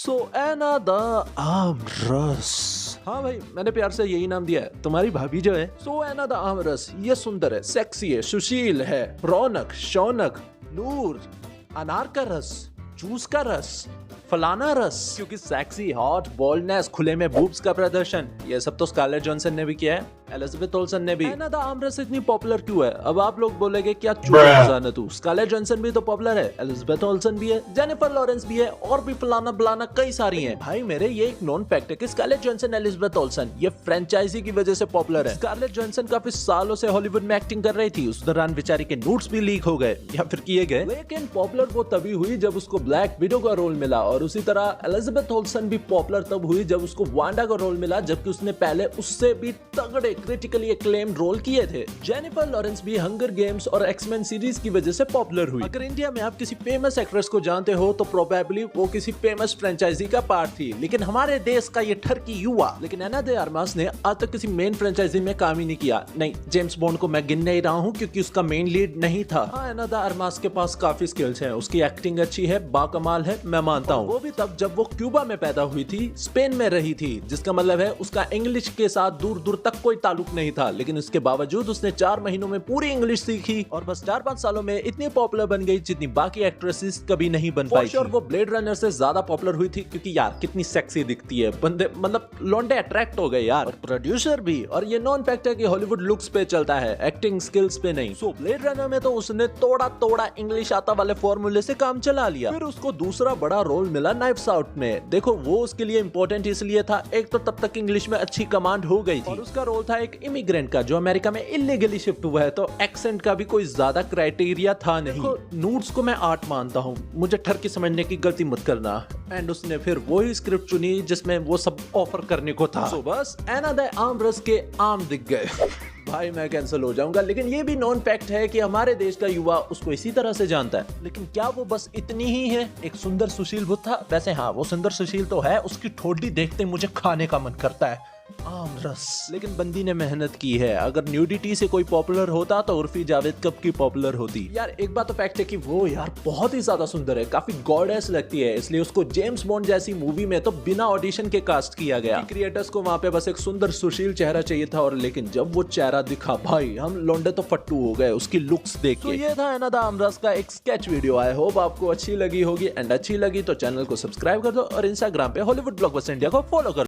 सो एना the आमरस। हाँ भाई, मैंने प्यार से यही नाम दिया है। तुम्हारी भाभी जो है सो एना द आमरस, ये सुंदर है, सेक्सी है, सुशील है, रौनक, शौनक, नूर, अनार का रस, जूस का रस, फलाना रस, क्योंकि सेक्सी, हॉट, बोल्डनेस, खुले में बूब्स का प्रदर्शन, ये सब तो स्कारलेट जॉनसन ने भी किया है, एलिजाबेथ ओल्सन ने भी। एना द आमरस इतनी पॉपुलर क्यों है? अब आप लोग बोलेंगे क्या चूजा तू, स्कारलेट जॉनसन भी तो पॉपुलर है, एलिजाबेथ ओल्सन भी है, जेनिफर लॉरेंस भी है, और भी फलाना फलाना कई सारी हैं। भाई मेरे, ये एक नॉन फैक्ट है कि स्कारलेट जॉनसन, एलिजाबेथ ओल्सन ये फ्रेंचाइजी की वजह से पॉपुलर है। स्कारलेट जॉनसन काफी सालों से हॉलीवुड में एक्टिंग कर रही थी, उस दौरान बेचारी के नोट्स भी लीक हो गए या फिर किए गए, लेकिन पॉपुलर वो तभी हुई जब उसको ब्लैक विडो का रोल मिला। और उसी तरह एलिजाबेथ ओल्सन भी पॉपुलर तब हुई जब उसको वांडा का रोल मिला, जबकि उसने पहले उससे भी तगड़े क्रिटिकली एक्लेम्ड रोल किए थे। जेनिफर लॉरेंस भी हंगर गेम्स और एक्समैन सीरीज की वजह से पॉपुलर हुई। अगर इंडिया में आप किसी फेमस एक्ट्रेस को जानते हो तो प्रोबेबली वो किसी फेमस फ्रेंचाइजी का पार्ट थी, लेकिन हमारे देश का ये ठरकी युवा, लेकिन एना दे आर्मास ने आज तक किसी मेन फ्रेंचाइजी में काम ही नहीं किया। नहीं, जेम्स बॉन्ड को मैं गिन नहीं रहा हूँ क्योंकि उसका मेन लीड नहीं था। हाँ, एना दे आर्मास के पास काफी स्किल्स हैं, उसकी एक्टिंग अच्छी है, बाकमाल है, मैं मानता हूँ। वो भी तब जब वो क्यूबा में पैदा हुई थी, स्पेन में रही थी, जिसका मतलब है उसका इंग्लिश के साथ दूर दूर तक कोई ताल्लुक नहीं था, लेकिन उसके बावजूद उसने 4 महीनों में पूरी इंग्लिश सीखी और बस 4-5 सालों में इतनी पॉपुलर बन गई जितनी बाकी एक्ट्रेसेस कभी नहीं बन पाई थी। और वो ब्लेड रनर से ज्यादा पॉपुलर हुई थी क्योंकि यार कितनी सेक्सी दिखती है, बंदे मतलब लौंडे अट्रैक्ट हो गए यार। और प्रोड्यूसर भी, और ये नॉन फैक्ट है कि हॉलीवुड लुक्स पे चलता है, एक्टिंग स्किल्स पे नहीं। सो ब्लेड रनर में तो उसने तोड़ा इंग्लिश आता वाले फॉर्मूले से काम चला लिया। फिर उसको दूसरा बड़ा रोल मिला नाइफ्स आउट में। देखो वो उसके लिए इंपॉर्टेंट इसलिए था, एक तो तब तक इंग्लिश में अच्छी कमांड हो गई थी, और उसका रोल था एक इमिग्रेंट का जो अमेरिका में इलीगली शिफ्ट हुआ है, तो एक्सेंट का भी कोई ज्यादा क्राइटेरिया था नहीं। नूड्स को मैं आर्ट मानता हूँ, मुझे ठरकी समझने की गलती मत करना। एंड उसने फिर वही स्क्रिप्ट चुनी जिसमें वो सब ऑफर करने को था। सो बस एना द आमरस के आम दिख गए। भाई मैं कैंसिल हो जाऊंगा, लेकिन ये भी नॉन फैक्ट है कि हमारे देश का युवा उसको इसी तरह से जानता है। लेकिन क्या वो बस इतनी ही है? एक सुंदर सुशील बुद्धा, वैसे हाँ वो सुंदर सुशील तो है, उसकी ठोडी देखते ही मुझे खाने का मन करता है आमरस। लेकिन बंदी ने मेहनत की है। अगर न्यूडिटी से कोई पॉपुलर होता तो उर्फी जावेद कब की पॉपुलर होती। यार एक बात तो फैक्ट है कि वो यार बहुत ही ज्यादा सुंदर है, काफी गॉडेस लगती है, इसलिए उसको जेम्स बॉन्ड जैसी मूवी में तो बिना ऑडिशन के कास्ट किया गया। क्रिएटर्स को वहां पे बस एक सुंदर सुशील चेहरा चाहिए था, और लेकिन जब वो चेहरा दिखा भाई हम लौंडे तो फट्टू हो गए उसकी लुक्स देख के। तो ये था एना द आमरस का एक स्केच वीडियो। आई होप आपको अच्छी लगी होगी, एंड अच्छी लगी तो चैनल को सब्सक्राइब कर दो और इंस्टाग्राम पे हॉलीवुड ब्लॉकबस्टर इंडिया को फॉलो कर